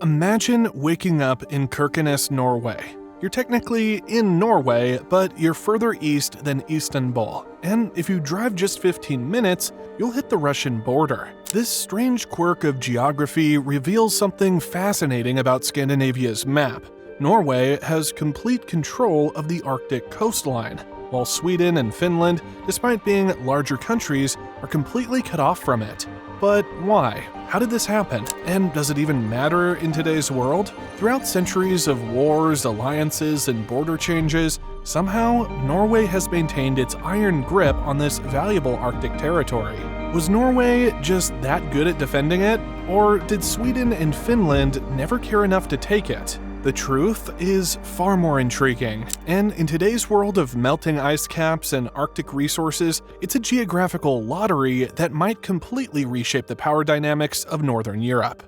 Imagine waking up in Kirkenes, Norway. You're technically in Norway, but you're further east than Istanbul, and if you drive just 15 minutes, you'll hit the Russian border. This strange quirk of geography reveals something fascinating about Scandinavia's map. Norway has complete control of the Arctic coastline, while Sweden and Finland, despite being larger countries, are completely cut off from it. But why? How did this happen? And does it even matter in today's world? Throughout centuries of wars, alliances, and border changes, somehow Norway has maintained its iron grip on this valuable Arctic territory. Was Norway just that good at defending it? Or did Sweden and Finland never care enough to take it? The truth is far more intriguing, and in today's world of melting ice caps and Arctic resources, it's a geographical lottery that might completely reshape the power dynamics of Northern Europe.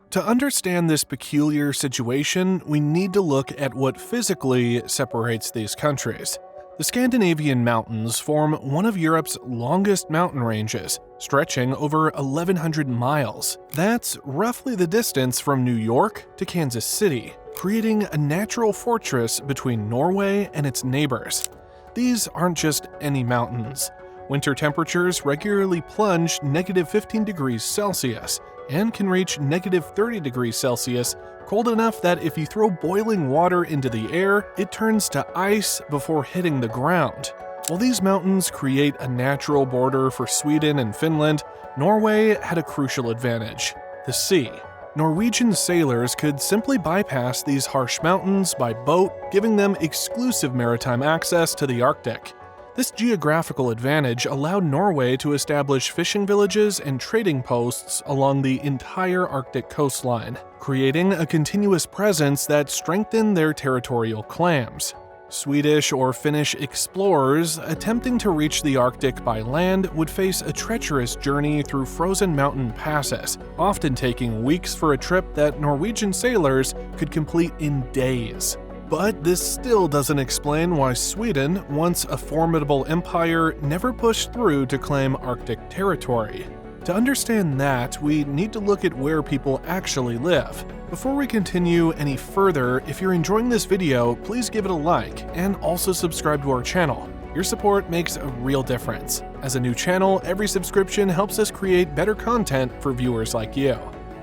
To understand this peculiar situation, we need to look at what physically separates these countries. The Scandinavian mountains form one of Europe's longest mountain ranges, stretching over 1,100 miles. That's roughly the distance from New York to Kansas City, creating a natural fortress between Norway and its neighbors. These aren't just any mountains. Winter temperatures regularly plunge -15 degrees Celsius and can reach -30 degrees Celsius, cold enough that if you throw boiling water into the air, it turns to ice before hitting the ground. While these mountains create a natural border for Sweden and Finland, Norway had a crucial advantage: the sea. Norwegian sailors could simply bypass these harsh mountains by boat, giving them exclusive maritime access to the Arctic. This geographical advantage allowed Norway to establish fishing villages and trading posts along the entire Arctic coastline, creating a continuous presence that strengthened their territorial claims. Swedish or Finnish explorers attempting to reach the Arctic by land would face a treacherous journey through frozen mountain passes, often taking weeks for a trip that Norwegian sailors could complete in days. But this still doesn't explain why Sweden, once a formidable empire, never pushed through to claim Arctic territory. To understand that, we need to look at where people actually live. Before we continue any further, if you're enjoying this video, please give it a like and also subscribe to our channel. Your support makes a real difference. As a new channel, every subscription helps us create better content for viewers like you.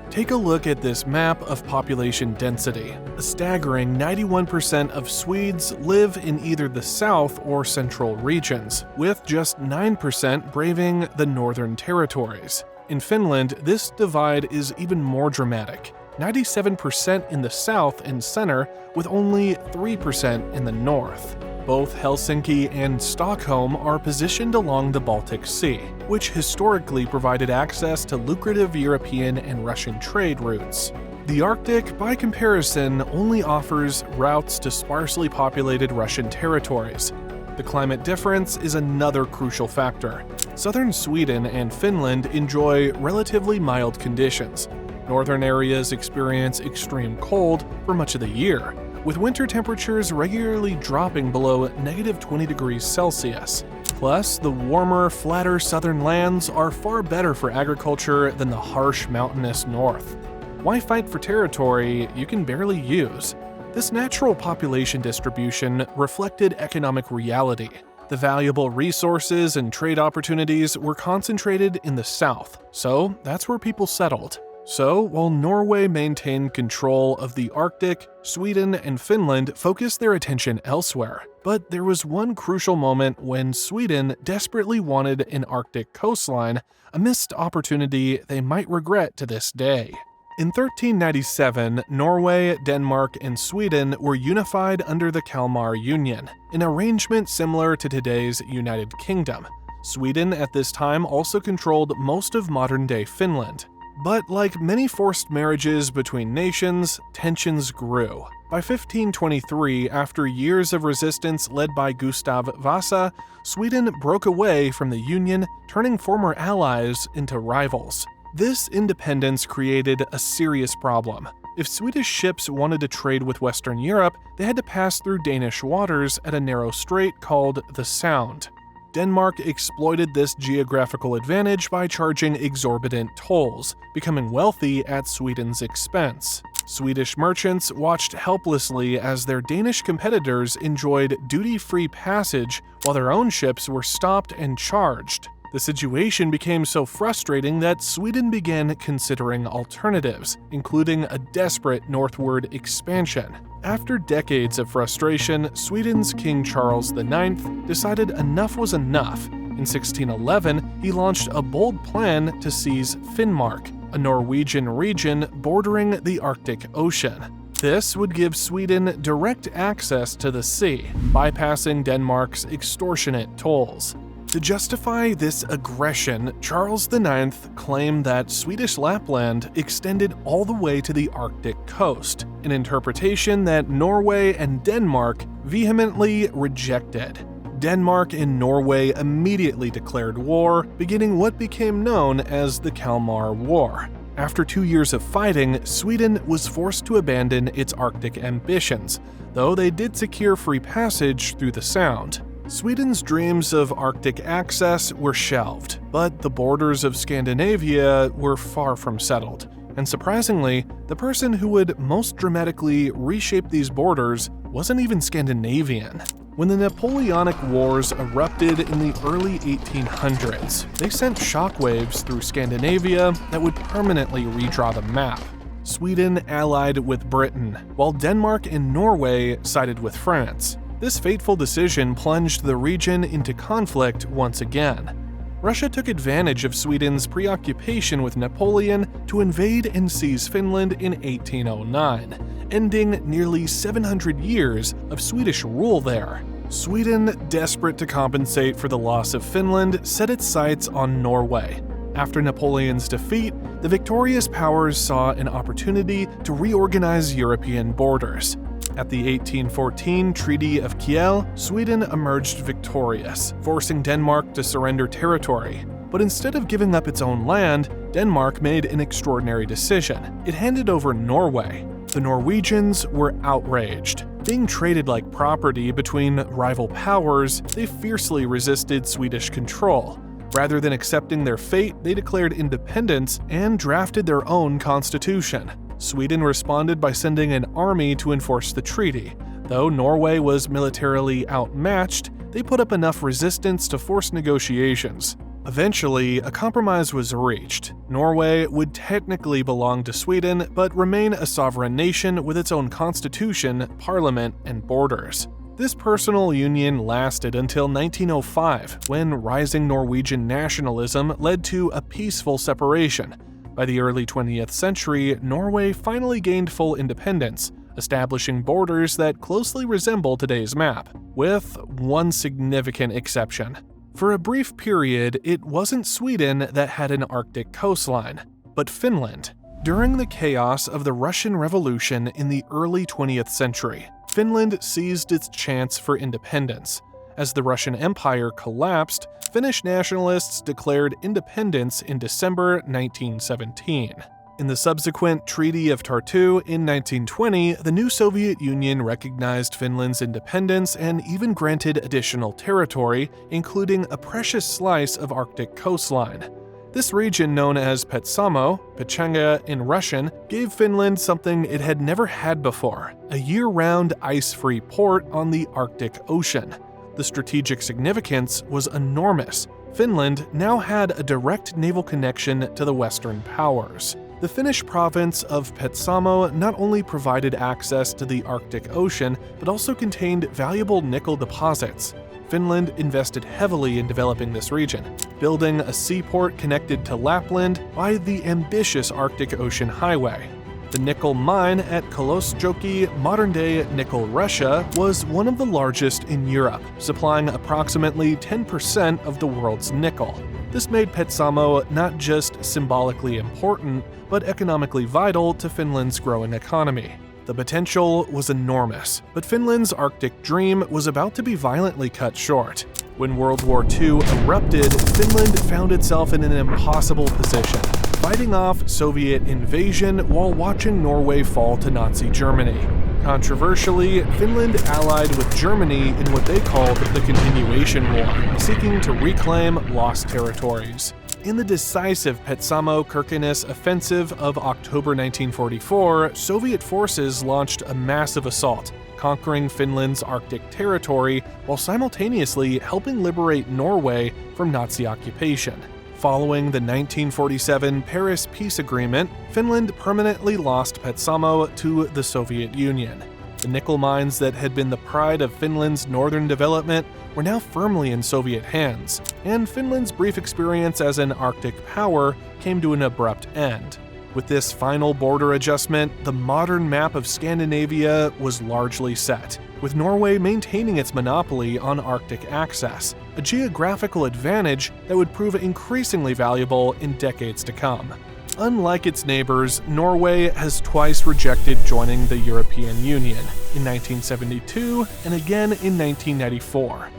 Take a look at this map of population density. A staggering 91% of Swedes live in either the south or central regions, with just 9% braving the northern territories. In Finland, this divide is even more dramatic: 97% in the south and center, with only 3% in the north. Both Helsinki and Stockholm are positioned along the Baltic Sea, which historically provided access to lucrative European and Russian trade routes. The Arctic, by comparison, only offers routes to sparsely populated Russian territories. The climate difference is another crucial factor. Southern Sweden and Finland enjoy relatively mild conditions. Northern areas experience extreme cold for much of the year, with winter temperatures regularly dropping below -20 degrees Celsius. Plus, the warmer, flatter southern lands are far better for agriculture than the harsh, mountainous north. Why fight for territory you can barely use? This natural population distribution reflected economic reality. The valuable resources and trade opportunities were concentrated in the south, so that's where people settled. So, while Norway maintained control of the Arctic, Sweden and Finland focused their attention elsewhere. But there was one crucial moment when Sweden desperately wanted an Arctic coastline, a missed opportunity they might regret to this day. In 1397, Norway, Denmark, and Sweden were unified under the Kalmar Union, an arrangement similar to today's United Kingdom. Sweden at this time also controlled most of modern-day Finland. But like many forced marriages between nations, tensions grew. By 1523, after years of resistance led by Gustav Vasa, Sweden broke away from the Union, turning former allies into rivals. This independence created a serious problem. If Swedish ships wanted to trade with Western Europe, they had to pass through Danish waters at a narrow strait called the Sound. Denmark exploited this geographical advantage by charging exorbitant tolls, becoming wealthy at Sweden's expense. Swedish merchants watched helplessly as their Danish competitors enjoyed duty-free passage while their own ships were stopped and charged. The situation became so frustrating that Sweden began considering alternatives, including a desperate northward expansion. After decades of frustration, Sweden's King Charles IX decided enough was enough. In 1611, he launched a bold plan to seize Finnmark, a Norwegian region bordering the Arctic Ocean. This would give Sweden direct access to the sea, bypassing Denmark's extortionate tolls. To justify this aggression, Charles IX claimed that Swedish Lapland extended all the way to the Arctic coast, an interpretation that Norway and Denmark vehemently rejected. Denmark and Norway immediately declared war, beginning what became known as the Kalmar War. After 2 years of fighting, Sweden was forced to abandon its Arctic ambitions, though they did secure free passage through the Sound. Sweden's dreams of Arctic access were shelved, but the borders of Scandinavia were far from settled. And surprisingly, the person who would most dramatically reshape these borders wasn't even Scandinavian. When the Napoleonic Wars erupted in the early 1800s, they sent shockwaves through Scandinavia that would permanently redraw the map. Sweden allied with Britain, while Denmark and Norway sided with France. This fateful decision plunged the region into conflict once again. Russia took advantage of Sweden's preoccupation with Napoleon to invade and seize Finland in 1809, ending nearly 700 years of Swedish rule there. Sweden, desperate to compensate for the loss of Finland, set its sights on Norway. After Napoleon's defeat, the victorious powers saw an opportunity to reorganize European borders. At the 1814 Treaty of Kiel, Sweden emerged victorious, forcing Denmark to surrender territory. But instead of giving up its own land, Denmark made an extraordinary decision. It handed over Norway. The Norwegians were outraged. Being traded like property between rival powers, they fiercely resisted Swedish control. Rather than accepting their fate, they declared independence and drafted their own constitution. Sweden responded by sending an army to enforce the treaty. Though Norway was militarily outmatched, they put up enough resistance to force negotiations. Eventually, a compromise was reached. Norway would technically belong to Sweden, but remain a sovereign nation with its own constitution, parliament, and borders. This personal union lasted until 1905, when rising Norwegian nationalism led to a peaceful separation. By the early 20th century, Norway finally gained full independence, establishing borders that closely resemble today's map, with one significant exception. For a brief period, it wasn't Sweden that had an Arctic coastline, but Finland. During the chaos of the Russian Revolution in the early 20th century, Finland seized its chance for independence. As the Russian Empire collapsed, Finnish nationalists declared independence in December 1917. In the subsequent Treaty of Tartu in 1920, the new Soviet Union recognized Finland's independence and even granted additional territory, including a precious slice of Arctic coastline. This region, known as Petsamo, Pechanga in Russian, gave Finland something it had never had before: a year-round ice-free port on the Arctic Ocean. The strategic significance was enormous. Finland now had a direct naval connection to the Western powers. The Finnish province of Petsamo not only provided access to the Arctic Ocean, but also contained valuable nickel deposits. Finland invested heavily in developing this region, building a seaport connected to Lapland by the ambitious Arctic Ocean Highway. The nickel mine at Kolosjoki, modern-day Nickel, Russia, was one of the largest in Europe, supplying approximately 10% of the world's nickel. This made Petsamo not just symbolically important, but economically vital to Finland's growing economy. The potential was enormous, but Finland's Arctic dream was about to be violently cut short. When World War II erupted, Finland found itself in an impossible position, fighting off Soviet invasion while watching Norway fall to Nazi Germany. Controversially, Finland allied with Germany in what they called the Continuation War, seeking to reclaim lost territories. In the decisive Petsamo-Kirkenes offensive of October 1944, Soviet forces launched a massive assault, conquering Finland's Arctic territory while simultaneously helping liberate Norway from Nazi occupation. Following the 1947 Paris Peace Agreement, Finland permanently lost Petsamo to the Soviet Union. The nickel mines that had been the pride of Finland's northern development were now firmly in Soviet hands, and Finland's brief experience as an Arctic power came to an abrupt end. With this final border adjustment, the modern map of Scandinavia was largely set, with Norway maintaining its monopoly on Arctic access, a geographical advantage that would prove increasingly valuable in decades to come. Unlike its neighbors, Norway has twice rejected joining the European Union, in 1972 and again in 1994.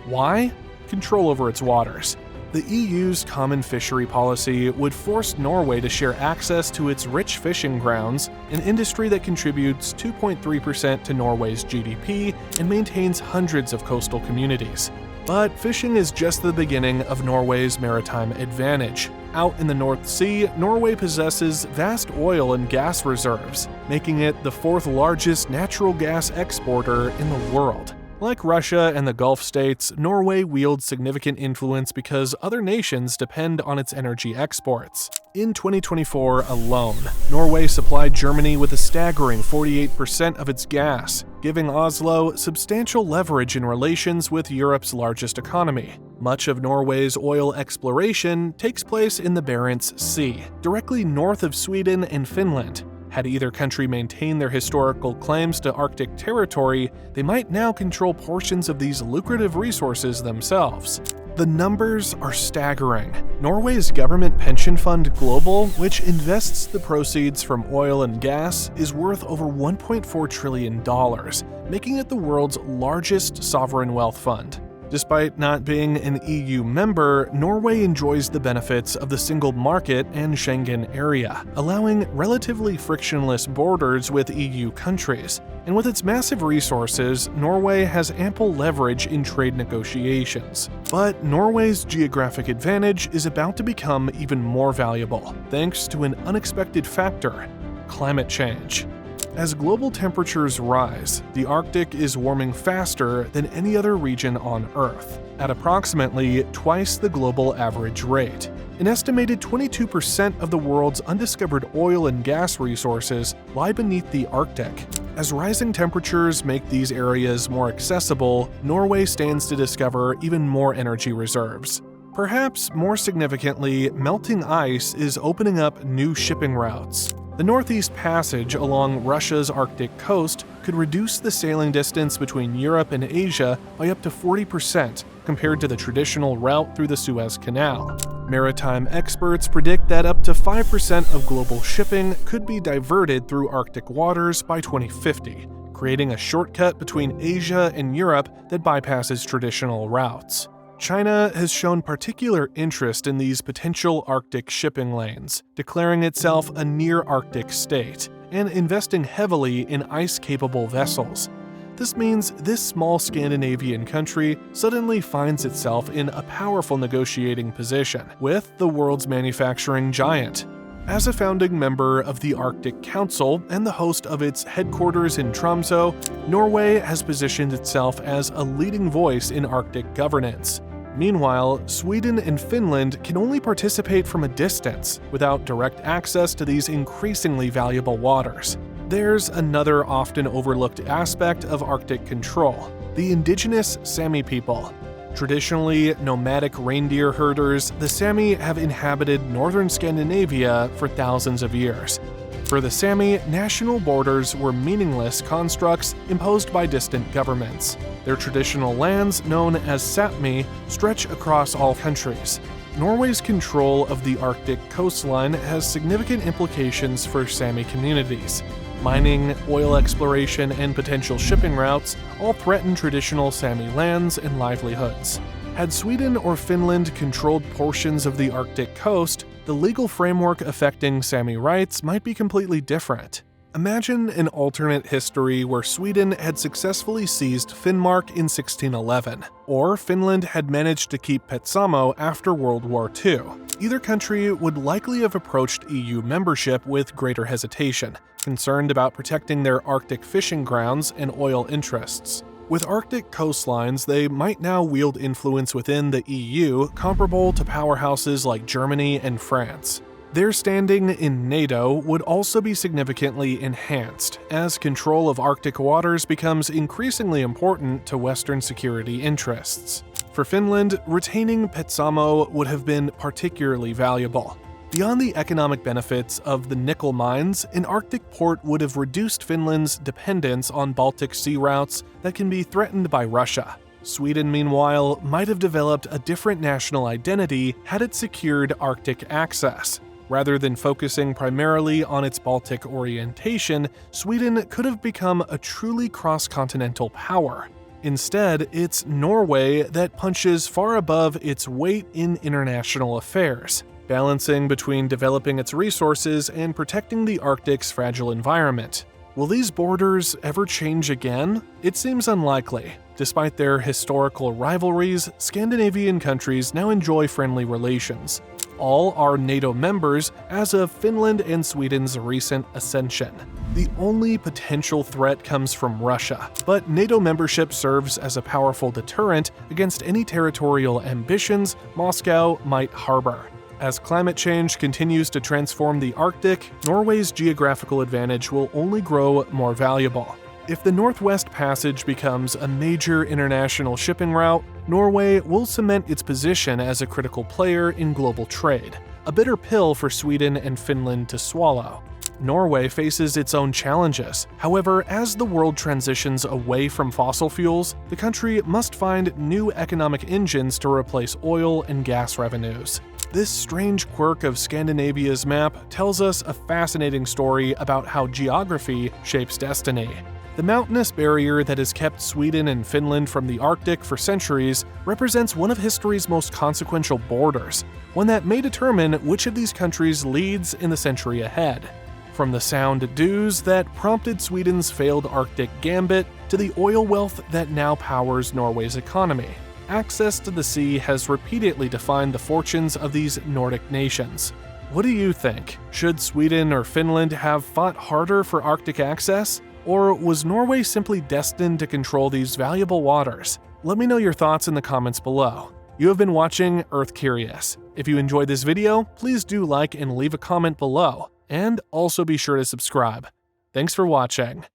Why? Control over its waters. The EU's common fishery policy would force Norway to share access to its rich fishing grounds, an industry that contributes 2.3% to Norway's GDP and maintains hundreds of coastal communities. But fishing is just the beginning of Norway's maritime advantage. Out in the North Sea, Norway possesses vast oil and gas reserves, making it the fourth largest natural gas exporter in the world. Like Russia and the Gulf states, Norway wields significant influence because other nations depend on its energy exports. In 2024 alone, Norway supplied Germany with a staggering 48% of its gas, giving Oslo substantial leverage in relations with Europe's largest economy. Much of Norway's oil exploration takes place in the Barents Sea, directly north of Sweden and Finland. Had either country maintained their historical claims to Arctic territory, they might now control portions of these lucrative resources themselves. The numbers are staggering. Norway's government pension fund Global, which invests the proceeds from oil and gas, is worth over $1.4 trillion, making it the world's largest sovereign wealth fund. Despite not being an EU member, Norway enjoys the benefits of the single market and Schengen area, allowing relatively frictionless borders with EU countries. And with its massive resources, Norway has ample leverage in trade negotiations. But Norway's geographic advantage is about to become even more valuable, thanks to an unexpected factor: climate change. As global temperatures rise, the Arctic is warming faster than any other region on Earth, at approximately twice the global average rate. An estimated 22% of the world's undiscovered oil and gas resources lie beneath the Arctic. As rising temperatures make these areas more accessible, Norway stands to discover even more energy reserves. Perhaps more significantly, melting ice is opening up new shipping routes. The Northeast Passage along Russia's Arctic coast could reduce the sailing distance between Europe and Asia by up to 40% compared to the traditional route through the Suez Canal. Maritime experts predict that up to 5% of global shipping could be diverted through Arctic waters by 2050, creating a shortcut between Asia and Europe that bypasses traditional routes. China has shown particular interest in these potential Arctic shipping lanes, declaring itself a near-Arctic state and investing heavily in ice-capable vessels. This means this small Scandinavian country suddenly finds itself in a powerful negotiating position with the world's manufacturing giant. As a founding member of the Arctic Council and the host of its headquarters in Tromsø, Norway has positioned itself as a leading voice in Arctic governance. Meanwhile, Sweden and Finland can only participate from a distance without direct access to these increasingly valuable waters. There's another often overlooked aspect of Arctic control: the indigenous Sami people. Traditionally nomadic reindeer herders, the Sami have inhabited northern Scandinavia for thousands of years. For the Sami, national borders were meaningless constructs imposed by distant governments. Their traditional lands, known as Sapmi, stretch across all countries. Norway's control of the Arctic coastline has significant implications for Sami communities. Mining, oil exploration, and potential shipping routes all threaten traditional Sami lands and livelihoods. Had Sweden or Finland controlled portions of the Arctic coast, the legal framework affecting Sami rights might be completely different. Imagine an alternate history where Sweden had successfully seized Finnmark in 1611, or Finland had managed to keep Petsamo after World War II. Either country would likely have approached EU membership with greater hesitation, concerned about protecting their Arctic fishing grounds and oil interests. With Arctic coastlines, they might now wield influence within the EU comparable to powerhouses like Germany and France. Their standing in NATO would also be significantly enhanced, as control of Arctic waters becomes increasingly important to Western security interests. For Finland, retaining Petsamo would have been particularly valuable. Beyond the economic benefits of the nickel mines, an Arctic port would have reduced Finland's dependence on Baltic sea routes that can be threatened by Russia. Sweden, meanwhile, might have developed a different national identity had it secured Arctic access. Rather than focusing primarily on its Baltic orientation, Sweden could have become a truly cross-continental power. Instead, it's Norway that punches far above its weight in international affairs, balancing between developing its resources and protecting the Arctic's fragile environment. Will these borders ever change again? It seems unlikely. Despite their historical rivalries, Scandinavian countries now enjoy friendly relations. All are NATO members as of Finland and Sweden's recent accession. The only potential threat comes from Russia, but NATO membership serves as a powerful deterrent against any territorial ambitions Moscow might harbor. As climate change continues to transform the Arctic, Norway's geographical advantage will only grow more valuable. If the Northwest Passage becomes a major international shipping route, Norway will cement its position as a critical player in global trade, a bitter pill for Sweden and Finland to swallow. Norway faces its own challenges. However, as the world transitions away from fossil fuels, the country must find new economic engines to replace oil and gas revenues. This strange quirk of Scandinavia's map tells us a fascinating story about how geography shapes destiny. The mountainous barrier that has kept Sweden and Finland from the Arctic for centuries represents one of history's most consequential borders, one that may determine which of these countries leads in the century ahead. From the sound dues that prompted Sweden's failed Arctic gambit to the oil wealth that now powers Norway's economy, access to the sea has repeatedly defined the fortunes of these Nordic nations. What do you think? Should Sweden or Finland have fought harder for Arctic access? Or was Norway simply destined to control these valuable waters? Let me know your thoughts in the comments below. You have been watching Earth Curious. If you enjoyed this video, please do like and leave a comment below, and also be sure to subscribe. Thanks for watching.